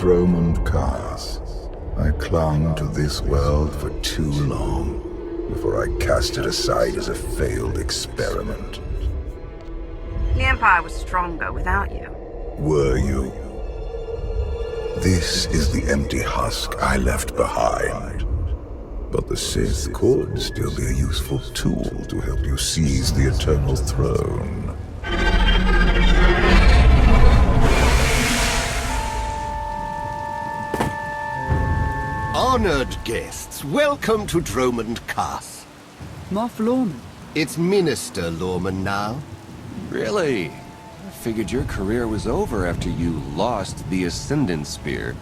Dromund Kaas. I clung to this world for too long before I cast it aside as a failed experiment. The Empire was stronger without you. Were you? This is the empty husk I left behind. But the Sith could still be a useful tool to help you seize the Eternal Throne. Honored guests, welcome to Dromund Kaas. Moff Lorman. It's Minister Lorman now. Really? I figured your career was over after you lost the Ascendant Spear.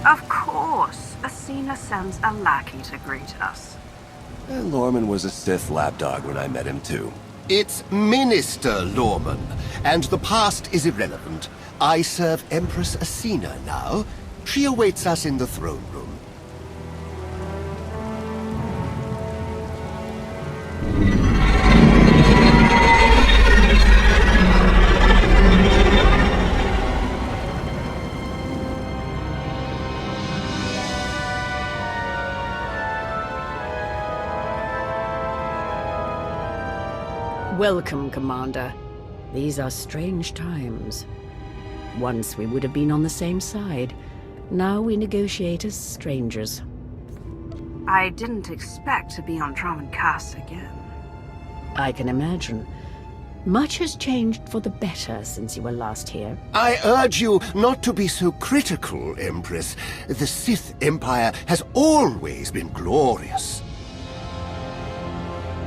Of course, Athena sends a lackey to greet us. Lorman was a Sith lapdog when I met him too. It's Minister Lorman, and the past is irrelevant. I serve Empress Athena now. She awaits us in the throne room. Welcome, Commander. These are strange times. Once we would have been on the same side. Now we negotiate as strangers. I didn't expect to be on Dromund Kaas again. I can imagine. Much has changed for the better since you were last here. I urge you not to be so critical, Empress. The Sith Empire has always been glorious.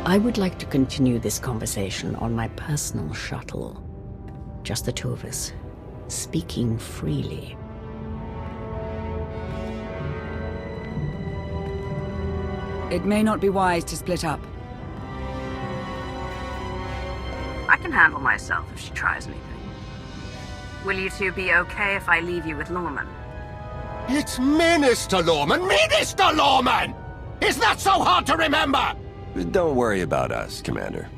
I would like to continue this conversation on my personal shuttle. Just the two of us, speaking freely. It may not be wise to split up. I can handle myself if she tries anything. Will you two be okay if I leave you with Lorman? It's Minister Lorman! Minister Lorman! Is that so hard to remember? Don't worry about us, Commander.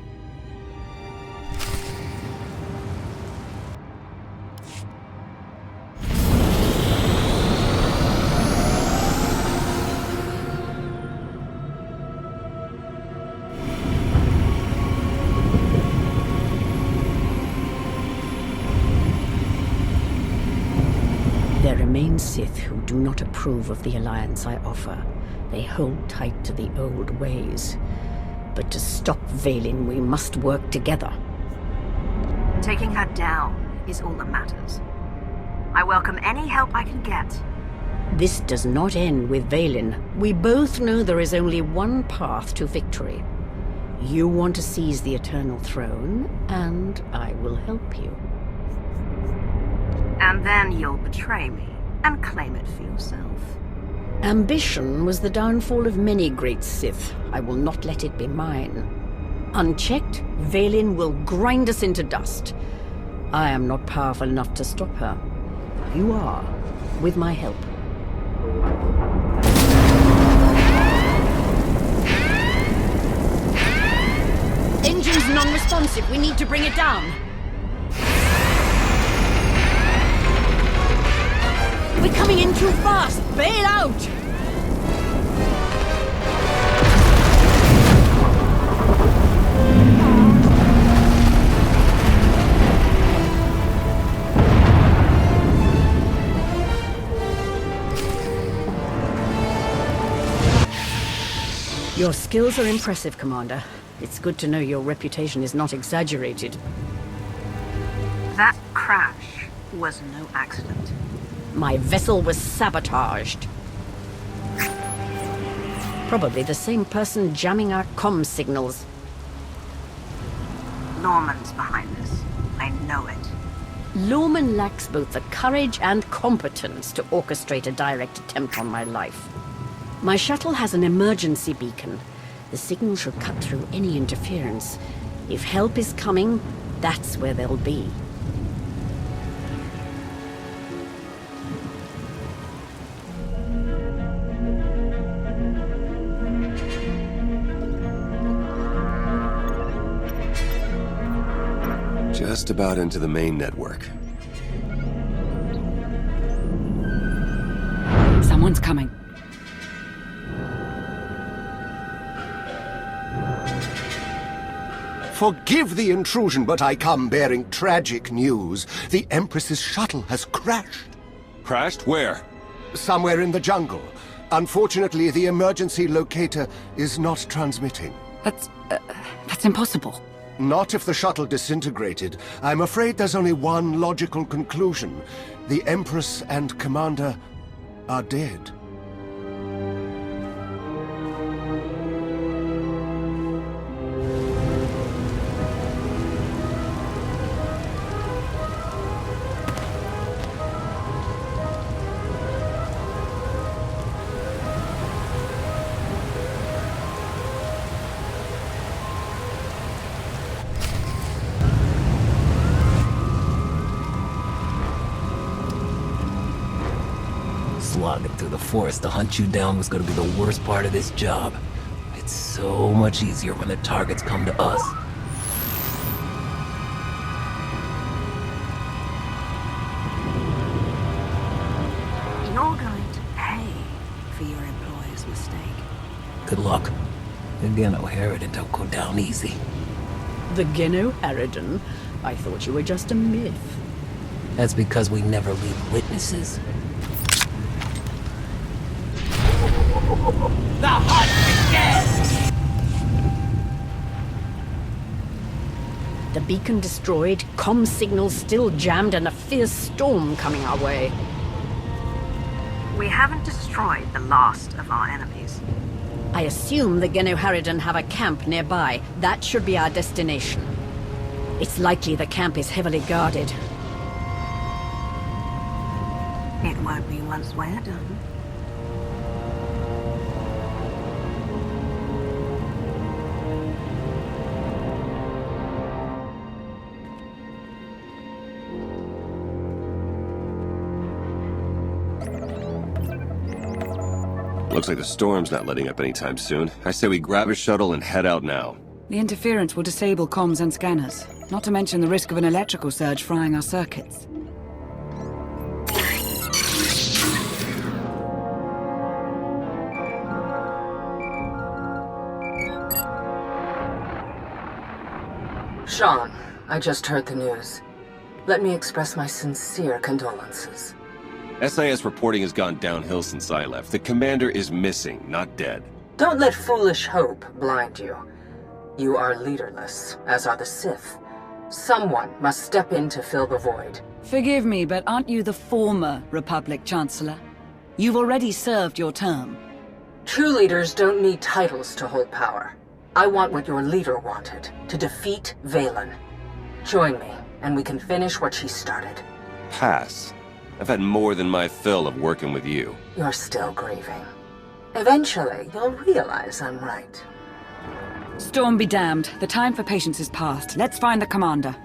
There remain Sith who do not approve of the alliance I offer. They hold tight to the old ways. But to stop Vaylin, we must work together. Taking her down is all that matters. I welcome any help I can get. This does not end with Vaylin. We both know there is only one path to victory. You want to seize the Eternal Throne, and I will help you. And then you'll betray me and claim it for yourself. Ambition was the downfall of many great Sith. I will not let it be mine. Unchecked, Vaylin will grind us into dust. I am not powerful enough to stop her. You are, with my help. Engine's non-responsive. We need to bring it down. We're coming in too fast! Bail out! Your skills are impressive, Commander. It's good to know your reputation is not exaggerated. That crash was no accident. My vessel was sabotaged. Probably the same person jamming our comm signals. Lorman's behind this. I know it. Lorman lacks both the courage and competence to orchestrate a direct attempt on my life. My shuttle has an emergency beacon. The signal should cut through any interference. If help is coming, that's where they'll be. Just about into the main network. Someone's coming. Forgive the intrusion, but I come bearing tragic news. The Empress's shuttle has crashed. Crashed? Where? Somewhere in the jungle. Unfortunately, the emergency locator is not transmitting. That's impossible. Not if the shuttle disintegrated. I'm afraid there's only one logical conclusion. The Empress and Commander are dead. Slogging through the forest to hunt you down was gonna be the worst part of this job. It's so much easier when the targets come to us. You're going to pay for your employer's mistake. Good luck. Again, O'Harridan don't go down easy. The Geno Harridan? I thought you were just a myth. That's because we never leave witnesses. The hunt begins! The beacon destroyed, comm signals still jammed, and a fierce storm coming our way. We haven't destroyed the last of our enemies. I assume the Geno Harridan have a camp nearby. That should be our destination. It's likely the camp is heavily guarded. It won't be once we're done. Looks like the storm's not letting up anytime soon. I say we grab a shuttle and head out now. The interference will disable comms and scanners, not to mention the risk of an electrical surge frying our circuits. Sean, I just heard the news. Let me express my sincere condolences. SIS reporting has gone downhill since I left. The commander is missing, not dead. Don't let foolish hope blind you. You are leaderless, as are the Sith. Someone must step in to fill the void. Forgive me, but aren't you the former Republic Chancellor? You've already served your term. True leaders don't need titles to hold power. I want what your leader wanted, to defeat Valen. Join me, and we can finish what she started. Pass. I've had more than my fill of working with you. You're still grieving. Eventually, you'll realize I'm right. Storm be damned. The time for patience is past. Let's find the commander.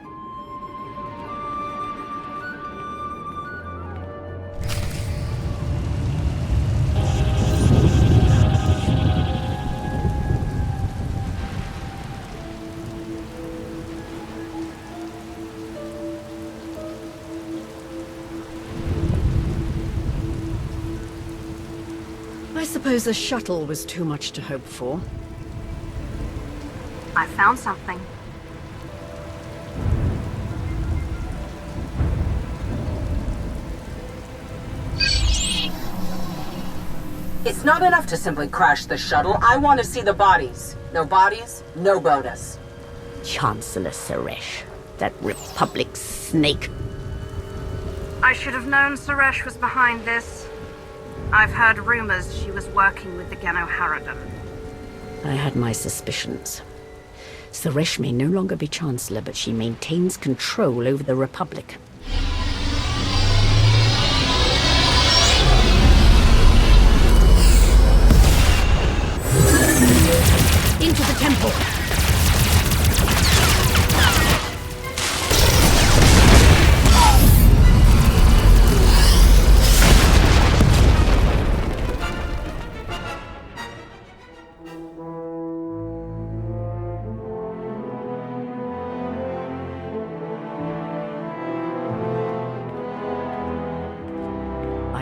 I suppose the shuttle was too much to hope for. I found something. It's not enough to simply crash the shuttle. I want to see the bodies. No bodies, no bonus. Chancellor Suresh, that Republic snake. I should have known Suresh was behind this. I've heard rumors she was working with the Geno Harridan. I had my suspicions. Suresh may no longer be Chancellor, but she maintains control over the Republic. Into the temple!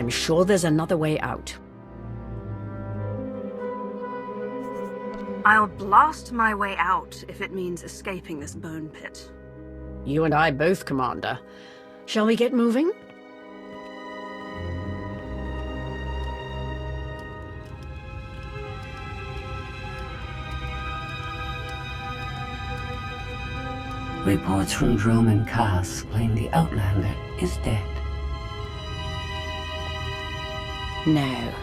I'm sure there's another way out. I'll blast my way out if it means escaping this bone pit. You and I both, Commander. Shall we get moving? Reports from Droman Kaas claim the Outlander is dead. No.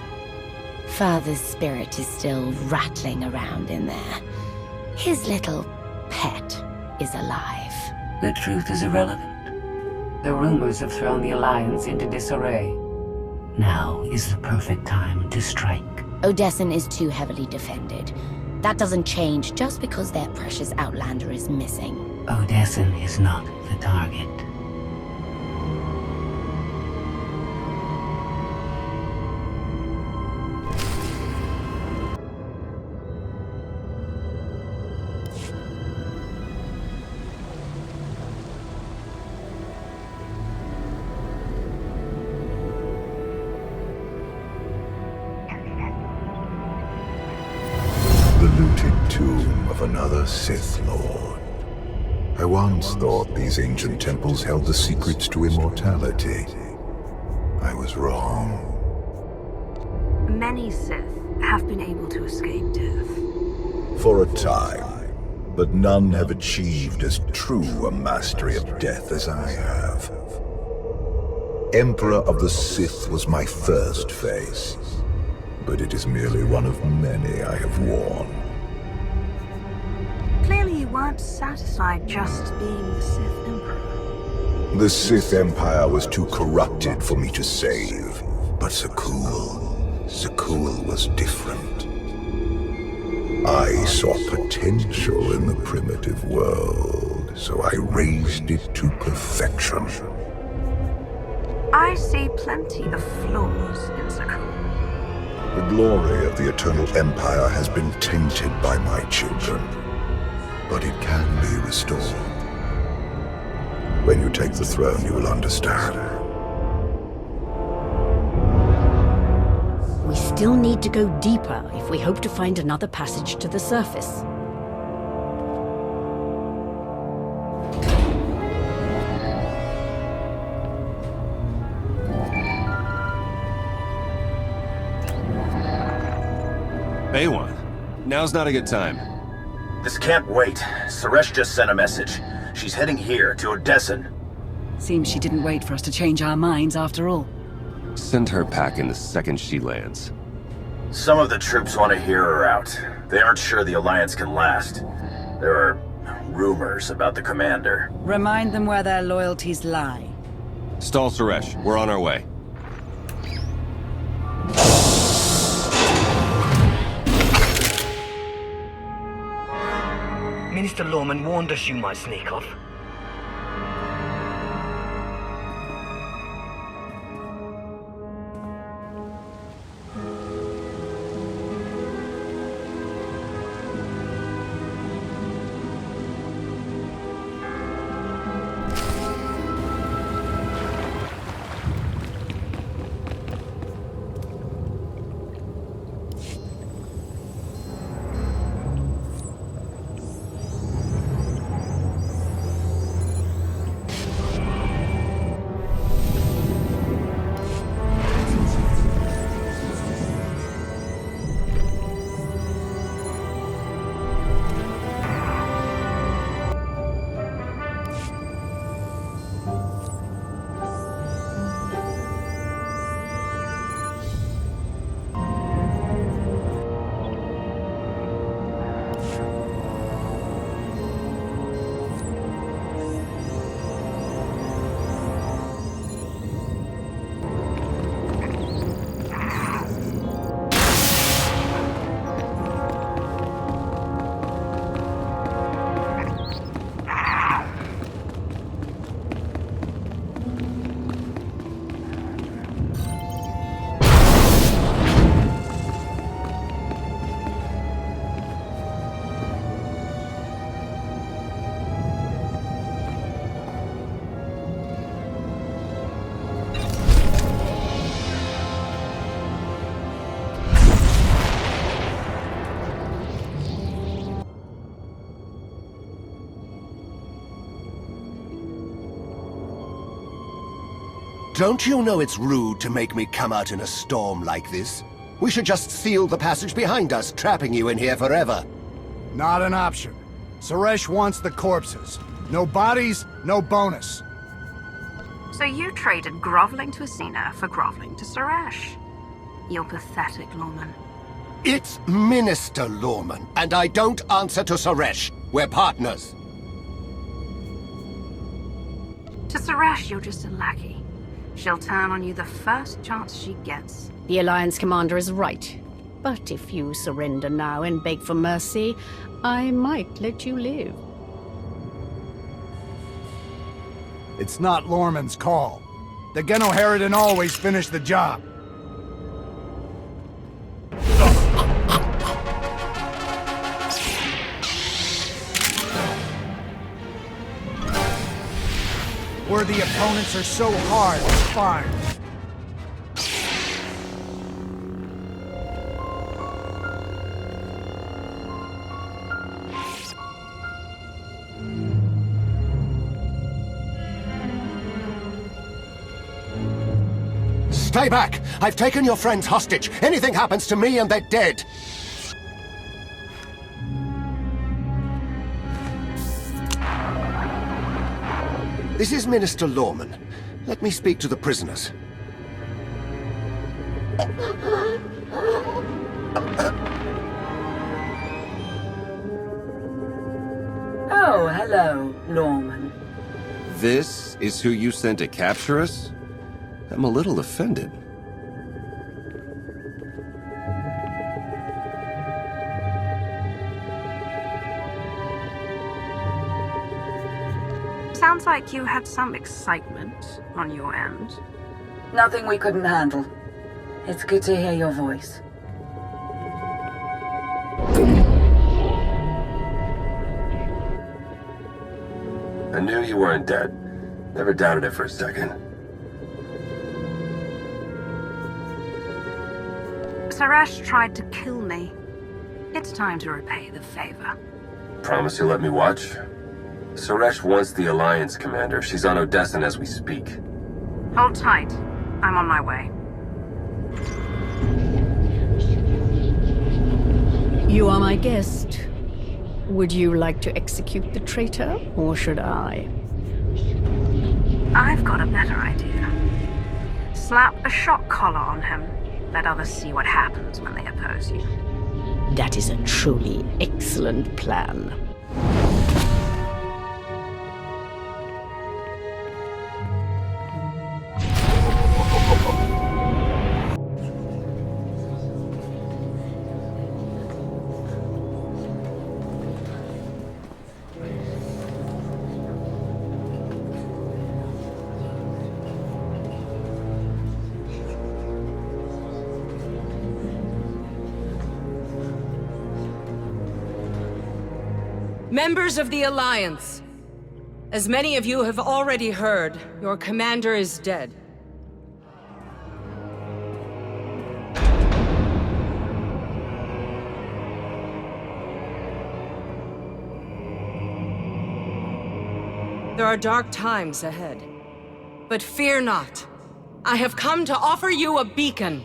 Father's spirit is still rattling around in there. His little pet is alive. The truth is irrelevant. The rumors have thrown the Alliance into disarray. Now is the perfect time to strike. Odessen is too heavily defended. That doesn't change just because their precious Outlander is missing. Odessen is not the target. The looted tomb of another Sith Lord. I once thought these ancient temples held the secrets to immortality. I was wrong. Many Sith have been able to escape death. For a time, but none have achieved as true a mastery of death as I have. Emperor of the Sith was my first face, but it is merely one of many I have worn. Clearly you weren't satisfied just being the Sith Emperor. The Sith Empire was too corrupted for me to save, but Zakul was different. I saw potential in the primitive world, so I raised it to perfection. I see plenty of flaws in Zakul. The glory of the Eternal Empire has been tainted by my children, but it can be restored. When you take the throne, you will understand. We still need to go deeper if we hope to find another passage to the surface. Baywan, now's not a good time. This can't wait. Suresh just sent a message. She's heading here, to Odessen. Seems she didn't wait for us to change our minds after all. Send her packing the second she lands. Some of the troops want to hear her out. They aren't sure the Alliance can last. There are rumors about the commander. Remind them where their loyalties lie. Stall Suresh, we're on our way. Minister Lorman warned us you might sneak off. Don't you know it's rude to make me come out in a storm like this? We should just seal the passage behind us, trapping you in here forever. Not an option. Suresh wants the corpses. No bodies, no bonus. So you traded groveling to Asina for groveling to Suresh. You're pathetic, Lawman. It's Minister Lawman, and I don't answer to Suresh. We're partners. To Suresh, you're just a lackey. She'll turn on you the first chance she gets. The Alliance commander is right. But if you surrender now and beg for mercy, I might let you live. It's not Lorman's call. The Genoheridin always finish the job. Where the opponents are so hard to find. Stay back! I've taken your friends hostage. Anything happens to me and they're dead. This is Minister Lawman. Let me speak to the prisoners. Oh, hello, Lawman. This is who you sent to capture us? I'm a little offended. Sounds like you had some excitement on your end. Nothing we couldn't handle. It's good to hear your voice. I knew you weren't dead. Never doubted it for a second. Suresh tried to kill me. It's time to repay the favor. Promise you'll let me watch? Suresh wants the Alliance commander. She's on Odessan as we speak. Hold tight. I'm on my way. You are my guest. Would you like to execute the traitor, or should I? I've got a better idea. Slap a shock collar on him. Let others see what happens when they oppose you. That is a truly excellent plan. Members of the Alliance, as many of you have already heard, your commander is dead. There are dark times ahead. But fear not. I have come to offer you a beacon.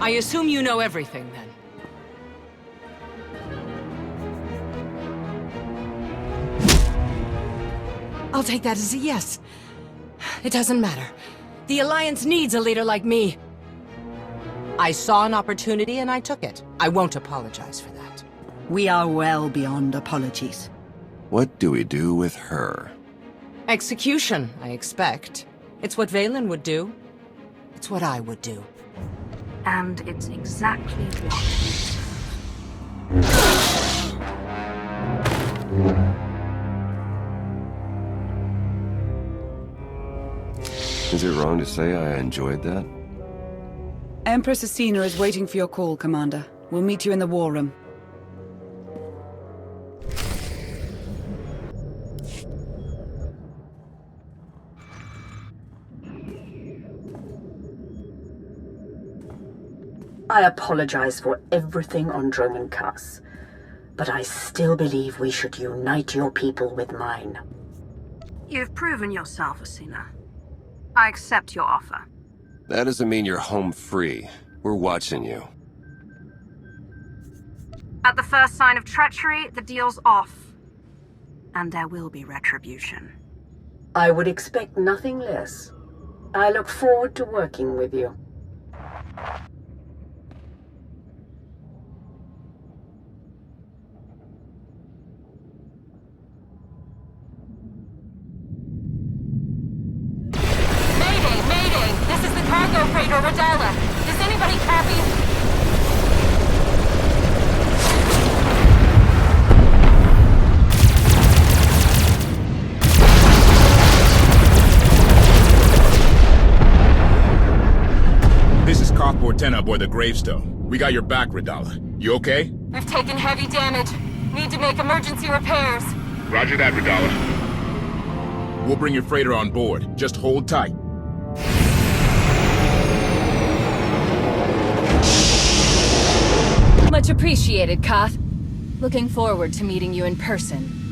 I assume you know everything, then. I'll take that as a yes. It doesn't matter. The Alliance needs a leader like me. I saw an opportunity and I took it. I won't apologize for that. We are well beyond apologies. What do we do with her? Execution, I expect. It's what Valen would do. It's what I would do. And it's exactly what. Is it wrong to say I enjoyed that? Empress Asina is waiting for your call, Commander. We'll meet you in the war room. I apologize for everything on Droman Kaas, but I still believe we should unite your people with mine. You've proven yourself, Asina. I accept your offer. That doesn't mean you're home free. We're watching you. At the first sign of treachery, the deal's off. And there will be retribution. I would expect nothing less. I look forward to working with you. Cargo freighter Radala. Does anybody copy? This is Cockport 10 aboard the Gravestone. We got your back, Radala. You okay? We've taken heavy damage. Need to make emergency repairs. Roger that, Radala. We'll bring your freighter on board. Just hold tight. Much appreciated, Koth. Looking forward to meeting you in person.